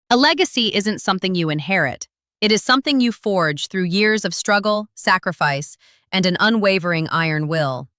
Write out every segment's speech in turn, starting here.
A legacy isn't something you inherit. It is something you forge through years of struggle, sacrifice, and an unwavering iron will.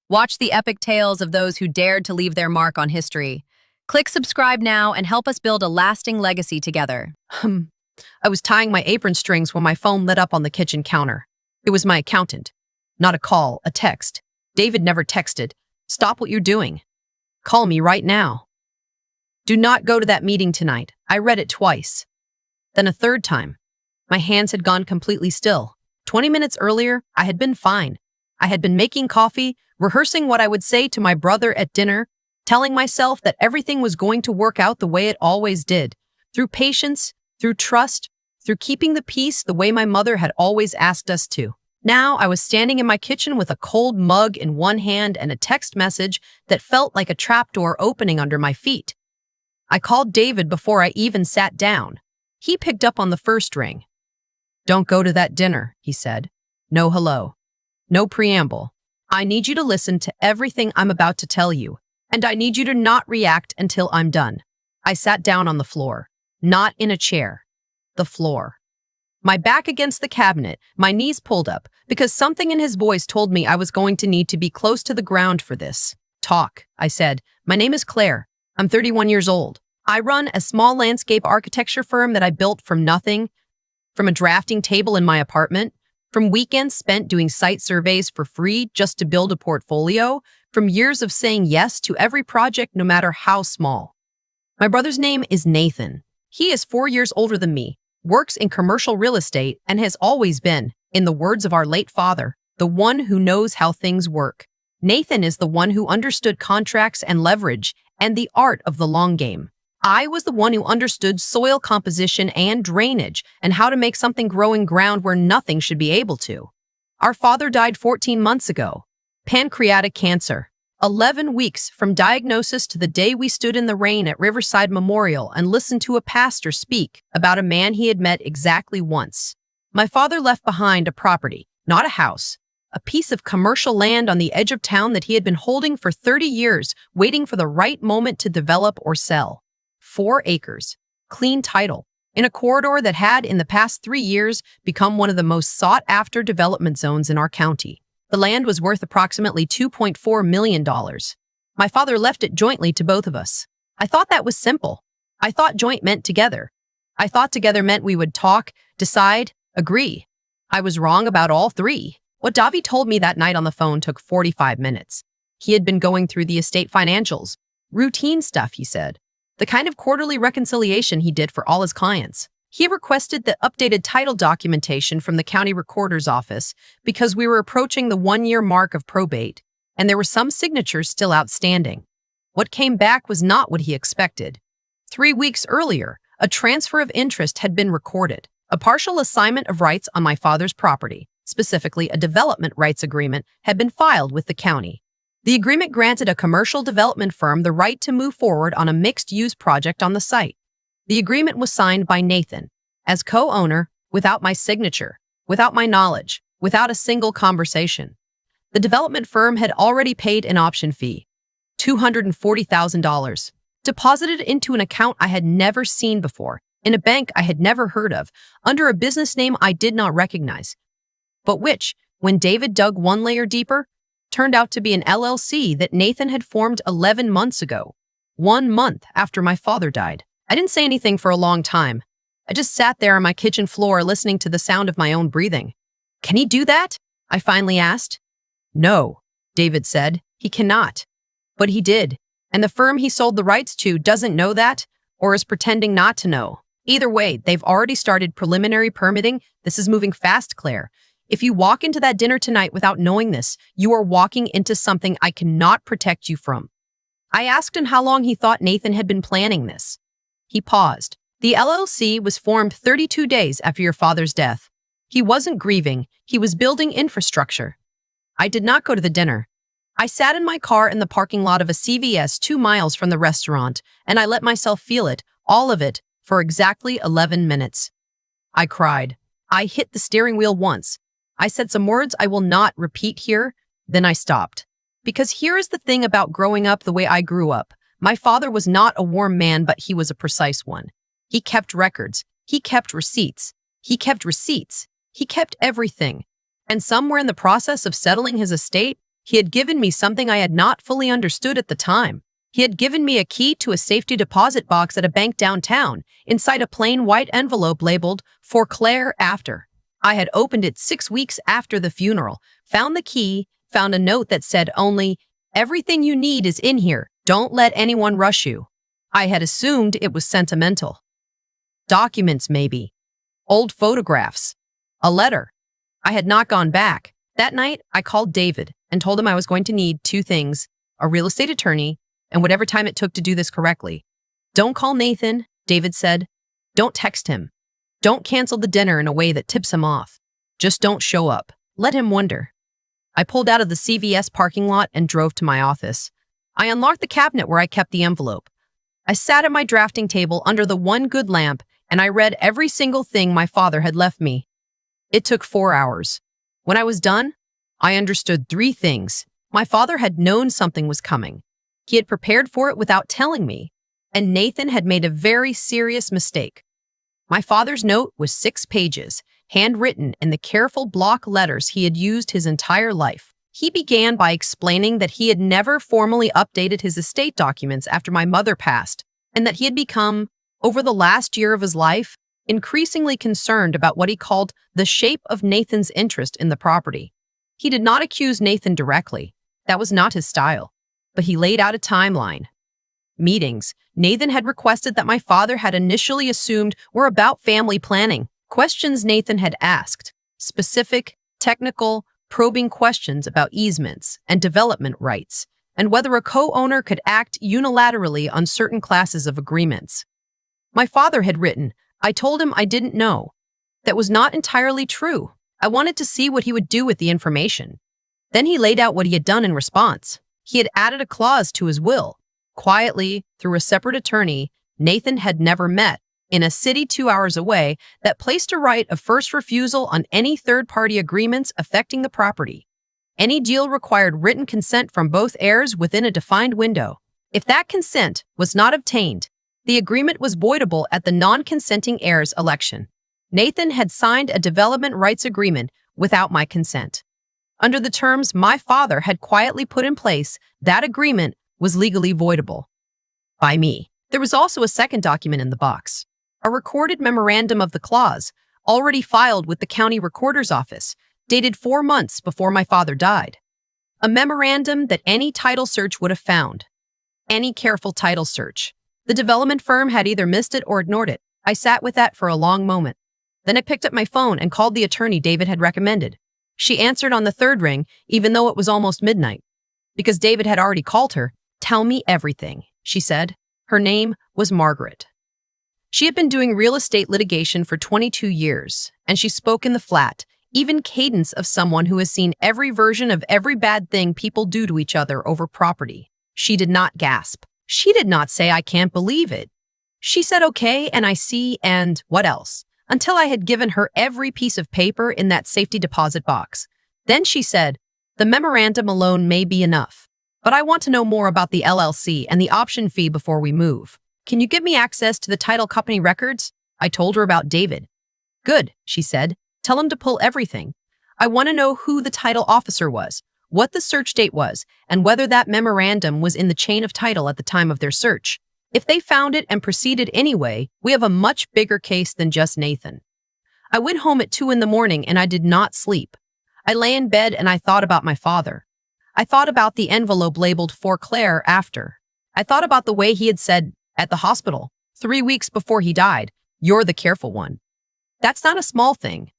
Watch the epic tales of those who dared to leave their mark on history. Click subscribe now and help us build a lasting legacy together. I was tying my apron strings when my phone lit up on the kitchen counter. It was my accountant. Not a call, a text. David never texted. Stop what you're doing. Call me right now. Do not go to that meeting tonight. I read it twice. Then a third time. My hands had gone completely still. 20 minutes earlier, I had been fine. I had been making coffee, rehearsing what I would say to my brother at dinner, telling myself that everything was going to work out the way it always did, through patience, through trust, through keeping the peace the way my mother had always asked us to. Now I was standing in my kitchen with a cold mug in one hand and a text message that felt like a trapdoor opening under my feet. I called David before I even sat down. He picked up on the first ring. "Don't go to that dinner," he said. "No hello. No preamble. I need you to listen to everything I'm about to tell you, and I need you to not react until I'm done." I sat down on the floor, not in a chair. The floor. My back against the cabinet, my knees pulled up, because something in his voice told me I was going to need to be close to the ground for this. "Talk," I said. "My name is Claire. I'm 31 years old. I run a small landscape architecture firm that I built from nothing, from a drafting table in my apartment, from weekends spent doing site surveys for free just to build a portfolio, from years of saying yes to every project no matter how small. My brother's name is Nathan. He is 4 years older than me, works in commercial real estate, and has always been, in the words of our late father, the one who knows how things work. Nathan is the one who understood contracts and leverage and the art of the long game. I was the one who understood soil composition and drainage and how to make something grow in ground where nothing should be able to. Our father died 14 months ago. Pancreatic cancer. 11 weeks from diagnosis to the day we stood in the rain at Riverside Memorial and listened to a pastor speak about a man he had met exactly once. My father left behind a property, not a house, a piece of commercial land on the edge of town that he had been holding for 30 years, waiting for the right moment to develop or sell. 4 acres, clean title, in a corridor that had, in the past 3 years, become one of the most sought-after development zones in our county. The land was worth approximately $2.4 million. My father left it jointly to both of us. I thought that was simple. I thought joint meant together. I thought together meant we would talk, decide, agree. I was wrong about all 3. What Davi told me that night on the phone took 45 minutes. He had been going through the estate financials. Routine stuff, he said. The kind of quarterly reconciliation he did for all his clients. He requested the updated title documentation from the county recorder's office because we were approaching the 1-year mark of probate, and there were some signatures still outstanding. What came back was not what he expected. 3 weeks earlier, a transfer of interest had been recorded, a partial assignment of rights on my father's property, specifically a development rights agreement, had been filed with the county. The agreement granted a commercial development firm the right to move forward on a mixed-use project on the site. The agreement was signed by Nathan, as co-owner, without my signature, without my knowledge, without a single conversation. The development firm had already paid an option fee, $240,000, deposited into an account I had never seen before, in a bank I had never heard of, under a business name I did not recognize, but which, when David dug one layer deeper, turned out to be an LLC that Nathan had formed 11 months ago, 1 month after my father died. I didn't say anything for a long time. I just sat there on my kitchen floor listening to the sound of my own breathing. "Can he do that?" I finally asked. "No," David said. "He cannot." But he did, and the firm he sold the rights to doesn't know that, or is pretending not to know. Either way, they've already started preliminary permitting. This is moving fast, Claire. If you walk into that dinner tonight without knowing this, you are walking into something I cannot protect you from. I asked him how long he thought Nathan had been planning this. He paused. The LLC was formed 32 days after your father's death. He wasn't grieving. He was building infrastructure. I did not go to the dinner. I sat in my car in the parking lot of a CVS 2 miles from the restaurant, and I let myself feel it, all of it, for exactly 11 minutes. I cried. I hit the steering wheel once. I said some words I will not repeat here, then I stopped. Because here is the thing about growing up the way I grew up. My father was not a warm man, but he was a precise one. He kept records. He kept receipts. He kept receipts. He kept everything. And somewhere in the process of settling his estate, he had given me something I had not fully understood at the time. He had given me a key to a safety deposit box at a bank downtown, inside a plain white envelope labeled, "For Claire After." I had opened it 6 weeks after the funeral, found the key, found a note that said only, "Everything you need is in here. Don't let anyone rush you." I had assumed it was sentimental. Documents, maybe. Old photographs. A letter. I had not gone back. That night, I called David and told him I was going to need 2 things, a real estate attorney, and whatever time it took to do this correctly. "Don't call Nathan," David said. "Don't text him. Don't cancel the dinner in a way that tips him off. Just don't show up. Let him wonder." I pulled out of the CVS parking lot and drove to my office. I unlocked the cabinet where I kept the envelope. I sat at my drafting table under the one good lamp, and I read every single thing my father had left me. It took 4 hours. When I was done, I understood 3 things. My father had known something was coming. He had prepared for it without telling me, and Nathan had made a very serious mistake. My father's note was 6 pages, handwritten in the careful block letters he had used his entire life. He began by explaining that he had never formally updated his estate documents after my mother passed, and that he had become, over the last year of his life, increasingly concerned about what he called the shape of Nathan's interest in the property. He did not accuse Nathan directly. That was not his style. But he laid out a timeline. Meetings Nathan had requested that my father had initially assumed were about family planning. Questions Nathan had asked. Specific, technical, probing questions about easements and development rights, and whether a co-owner could act unilaterally on certain classes of agreements. My father had written, "I told him I didn't know." That was not entirely true. I wanted to see what he would do with the information. Then he laid out what he had done in response. He had added a clause to his will. Quietly, through a separate attorney Nathan had never met, in a city 2 hours away, that placed a right of first refusal on any third-party agreements affecting the property. Any deal required written consent from both heirs within a defined window. If that consent was not obtained, the agreement was voidable at the non-consenting heir's election. Nathan had signed a development rights agreement without my consent. Under the terms my father had quietly put in place, that agreement was legally voidable. By me. There was also a second document in the box. A recorded memorandum of the clause, already filed with the county recorder's office, dated 4 months before my father died. A memorandum that any title search would have found. Any careful title search. The development firm had either missed it or ignored it. I sat with that for a long moment. Then I picked up my phone and called the attorney David had recommended. She answered on the 3rd ring, even though it was almost midnight. Because David had already called her. "Tell me everything," she said. Her name was Margaret. She had been doing real estate litigation for 22 years, and she spoke in the flat, even cadence of someone who has seen every version of every bad thing people do to each other over property. She did not gasp. She did not say, "I can't believe it." She said, "Okay, and I see, and what else?" Until I had given her every piece of paper in that safety deposit box. Then she said, "The memorandum alone may be enough, but I want to know more about the LLC and the option fee before we move. Can you give me access to the title company records?" I told her about David. "Good," she said. "Tell him to pull everything. I want to know who the title officer was, what the search date was, and whether that memorandum was in the chain of title at the time of their search. If they found it and proceeded anyway, we have a much bigger case than just Nathan." I went home at 2 in the morning and I did not sleep. I lay in bed and I thought about my father. I thought about the envelope labeled "For Claire After." I thought about the way he had said, at the hospital, 3 weeks before he died, "You're the careful one." That's not a small thing.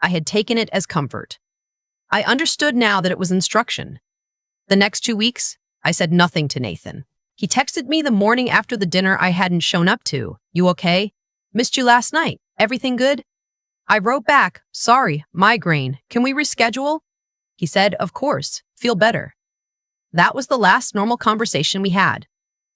I had taken it as comfort. I understood now that it was instruction. The next 2 weeks, I said nothing to Nathan. He texted me the morning after the dinner I hadn't shown up to. "You okay? Missed you last night. Everything good?" I wrote back, "Sorry, migraine. Can we reschedule?" He said, "Of course. Feel better." That was the last normal conversation we had.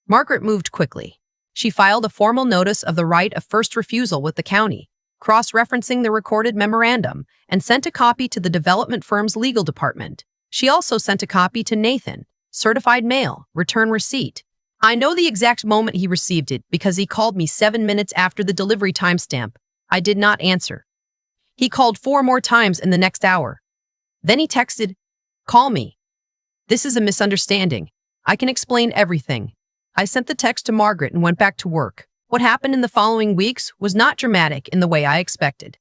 Margaret moved quickly. She filed a formal notice of the right of first refusal with the county, cross-referencing the recorded memorandum, and sent a copy to the development firm's legal department. She also sent a copy to Nathan, certified mail, return receipt. I know the exact moment he received it because he called me 7 minutes after the delivery timestamp. I did not answer. He called 4 more times in the next hour. Then he texted, "Call me. This is a misunderstanding. I can explain everything." I sent the text to Margaret and went back to work. What happened in the following weeks was not dramatic in the way I expected.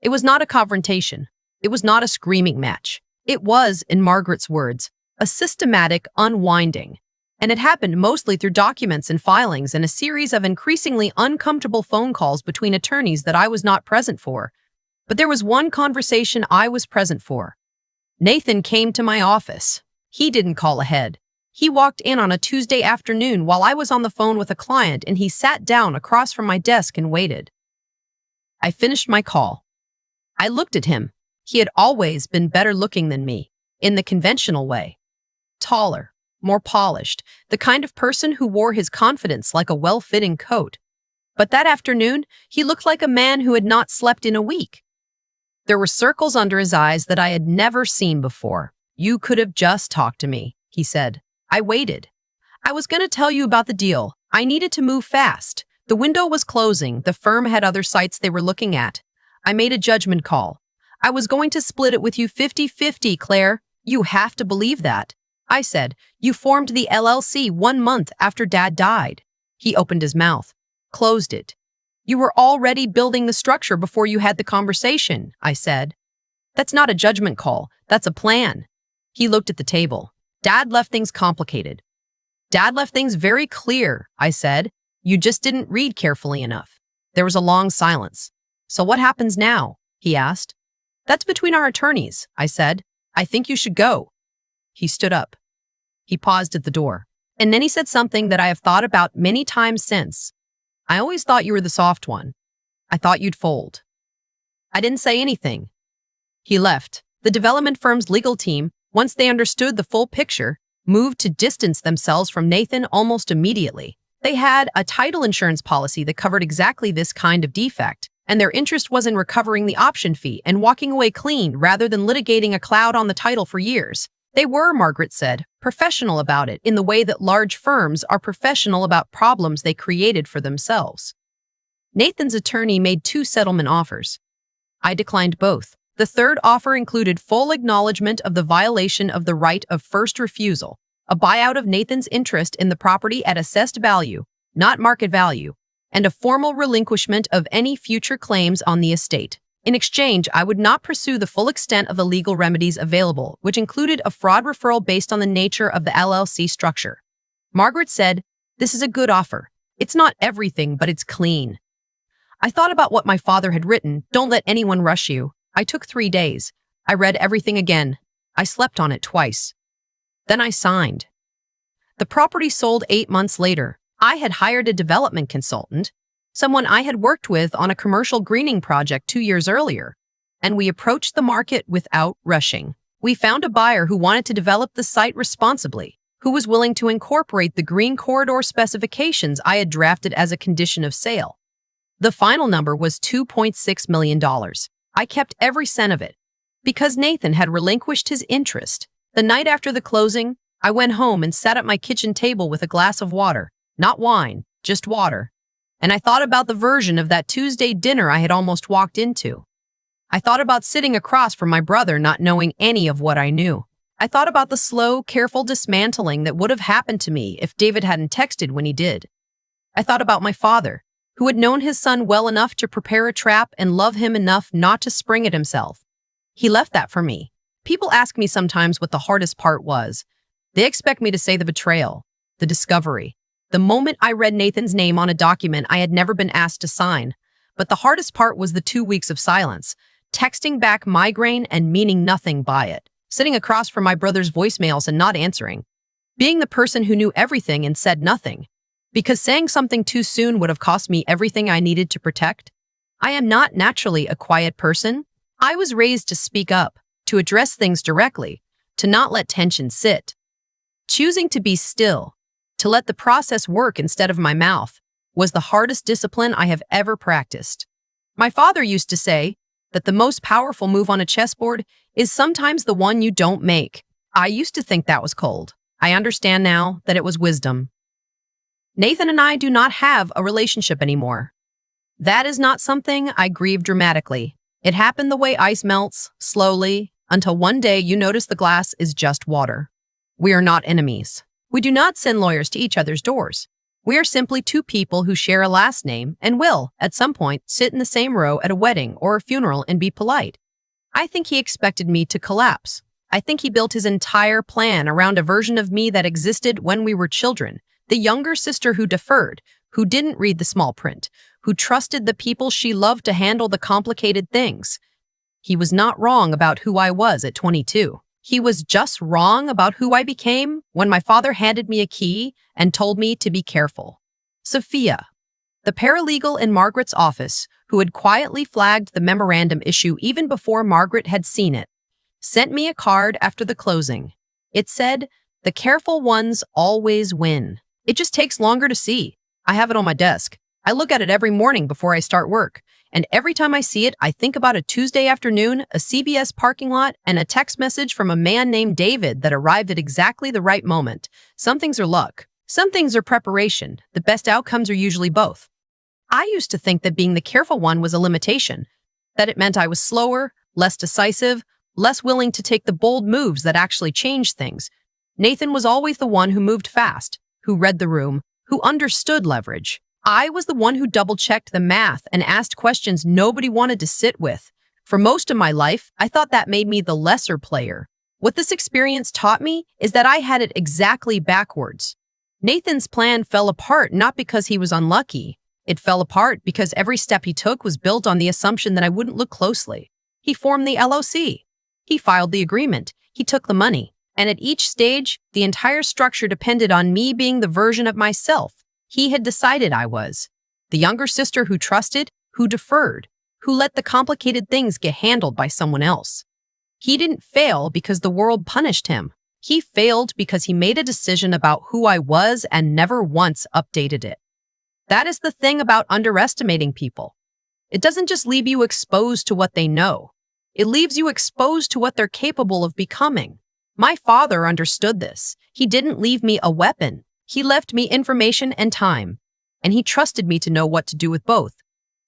It was not a confrontation. It was not a screaming match. It was, in Margaret's words, a systematic unwinding. And it happened mostly through documents and filings and a series of increasingly uncomfortable phone calls between attorneys that I was not present for. But there was one conversation I was present for. Nathan came to my office. He didn't call ahead. He walked in on a Tuesday afternoon while I was on the phone with a client, and he sat down across from my desk and waited. I finished my call. I looked at him. He had always been better looking than me, in the conventional way. Taller, more polished, the kind of person who wore his confidence like a well-fitting coat. But that afternoon, he looked like a man who had not slept in a week. There were circles under his eyes that I had never seen before. "You could have just talked to me," he said. I waited. "I was going to tell you about the deal. I needed to move fast. The window was closing. The firm had other sites they were looking at. I made a judgment call. I was going to split it with you 50-50, Claire. You have to believe that." I said, "You formed the LLC 1 month after Dad died." He opened his mouth, closed it. "You were already building the structure before you had the conversation," I said. "That's not a judgment call. That's a plan." He looked at the table. "Dad left things complicated." "Dad left things very clear," I said. "You just didn't read carefully enough." There was a long silence. "So what happens now?" he asked. "That's between our attorneys," I said. "I think you should go." He stood up. He paused at the door. And then he said something that I have thought about many times since. "I always thought you were the soft one. I thought you'd fold." I didn't say anything. He left. The development firm's legal team, once they understood the full picture, moved to distance themselves from Nathan almost immediately. They had a title insurance policy that covered exactly this kind of defect, and their interest was in recovering the option fee and walking away clean rather than litigating a cloud on the title for years. They were, Margaret said, professional about it in the way that large firms are professional about problems they created for themselves. Nathan's attorney made 2 settlement offers. I declined both. The third offer included full acknowledgement of the violation of the right of first refusal, a buyout of Nathan's interest in the property at assessed value, not market value, and a formal relinquishment of any future claims on the estate. In exchange, I would not pursue the full extent of the legal remedies available, which included a fraud referral based on the nature of the LLC structure. Margaret said, "This is a good offer. It's not everything, but it's clean." I thought about what my father had written, "Don't let anyone rush you." I took 3 days. I read everything again. I slept on it twice. Then I signed. The property sold 8 months later. I had hired a development consultant, someone I had worked with on a commercial greening project 2 years earlier, and we approached the market without rushing. We found a buyer who wanted to develop the site responsibly, who was willing to incorporate the green corridor specifications I had drafted as a condition of sale. The final number was $2.6 million. I kept every cent of it. Because Nathan had relinquished his interest, the night after the closing, I went home and sat at my kitchen table with a glass of water. Not wine, just water. And I thought about the version of that Tuesday dinner I had almost walked into. I thought about sitting across from my brother not knowing any of what I knew. I thought about the slow, careful dismantling that would have happened to me if David hadn't texted when he did. I thought about my father, who had known his son well enough to prepare a trap and love him enough not to spring it himself. He left that for me. People ask me sometimes what the hardest part was. They expect me to say the betrayal, the discovery, the moment I read Nathan's name on a document I had never been asked to sign. But the hardest part was the 2 weeks of silence, texting back migraine and meaning nothing by it, sitting across from my brother's voicemails and not answering, being the person who knew everything and said nothing. Because saying something too soon would have cost me everything I needed to protect. I am not naturally a quiet person. I was raised to speak up, to address things directly, to not let tension sit. Choosing to be still, to let the process work instead of my mouth, was the hardest discipline I have ever practiced. My father used to say that the most powerful move on a chessboard is sometimes the one you don't make. I used to think that was cold. I understand now that it was wisdom. Nathan and I do not have a relationship anymore. That is not something I grieve dramatically. It happened the way ice melts, slowly, until one day you notice the glass is just water. We are not enemies. We do not send lawyers to each other's doors. We are simply two people who share a last name and will, at some point, sit in the same row at a wedding or a funeral and be polite. I think he expected me to collapse. I think he built his entire plan around a version of me that existed when we were children, the younger sister who deferred, who didn't read the small print, who trusted the people she loved to handle the complicated things. He was not wrong about who I was at 22. He was just wrong about who I became when my father handed me a key and told me to be careful. Sophia, the paralegal in Margaret's office, who had quietly flagged the memorandum issue even before Margaret had seen it, sent me a card after the closing. It said, "The careful ones always win." It just takes longer to see. I have it on my desk. I look at it every morning before I start work. And every time I see it, I think about a Tuesday afternoon, a CVS parking lot, and a text message from a man named David that arrived at exactly the right moment. Some things are luck. Some things are preparation. The best outcomes are usually both. I used to think that being the careful one was a limitation, that it meant I was slower, less decisive, less willing to take the bold moves that actually changed things. Nathan was always the one who moved fast, who read the room, who understood leverage. I was the one who double-checked the math and asked questions nobody wanted to sit with. For most of my life, I thought that made me the lesser player. What this experience taught me is that I had it exactly backwards. Nathan's plan fell apart not because he was unlucky. It fell apart because every step he took was built on the assumption that I wouldn't look closely. He formed the LOC. He filed the agreement. He took the money. And at each stage, the entire structure depended on me being the version of myself he had decided I was. The younger sister who trusted, who deferred, who let the complicated things get handled by someone else. He didn't fail because the world punished him. He failed because he made a decision about who I was and never once updated it. That is the thing about underestimating people. It doesn't just leave you exposed to what they know. It leaves you exposed to what they're capable of becoming. My father understood this. He didn't leave me a weapon. He left me information and time, and he trusted me to know what to do with both.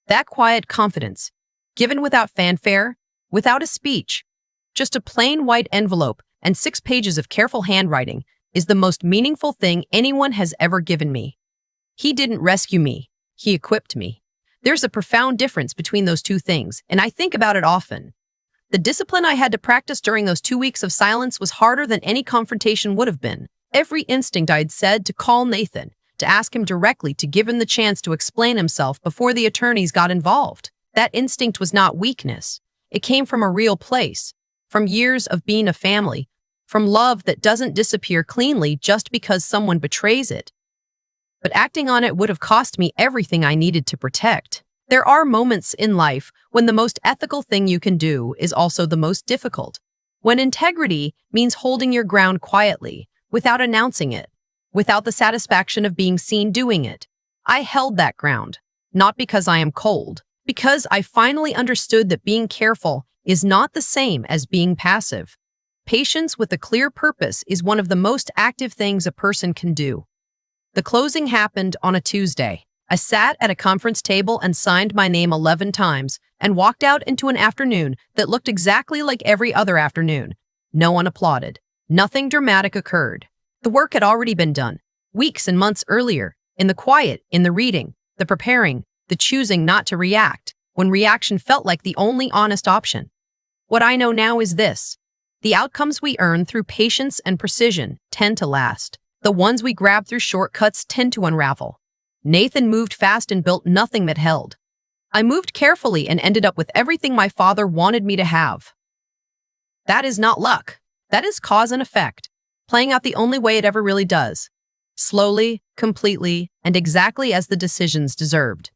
That quiet confidence, given without fanfare, without a speech, just a plain white envelope and 6 pages of careful handwriting, is the most meaningful thing anyone has ever given me. He didn't rescue me. He equipped me. There's a profound difference between those two things, and I think about it often. The discipline I had to practice during those 2 weeks of silence was harder than any confrontation would have been. Every instinct I'd said to call Nathan, to ask him directly, to give him the chance to explain himself before the attorneys got involved. That instinct was not weakness. It came from a real place, from years of being a family, from love that doesn't disappear cleanly just because someone betrays it. But acting on it would have cost me everything I needed to protect. There are moments in life when the most ethical thing you can do is also the most difficult. When integrity means holding your ground quietly, without announcing it, without the satisfaction of being seen doing it. I held that ground, not because I am cold, because I finally understood that being careful is not the same as being passive. Patience with a clear purpose is one of the most active things a person can do. The closing happened on a Tuesday. I sat at a conference table and signed my name 11 times and walked out into an afternoon that looked exactly like every other afternoon. No one applauded. Nothing dramatic occurred. The work had already been done, weeks and months earlier, in the quiet, in the reading, the preparing, the choosing not to react, when reaction felt like the only honest option. What I know now is this: the outcomes we earn through patience and precision tend to last. The ones we grab through shortcuts tend to unravel. Nathan moved fast and built nothing that held. I moved carefully and ended up with everything my father wanted me to have. That is not luck. That is cause and effect, playing out the only way it ever really does. Slowly, completely, and exactly as the decisions deserved.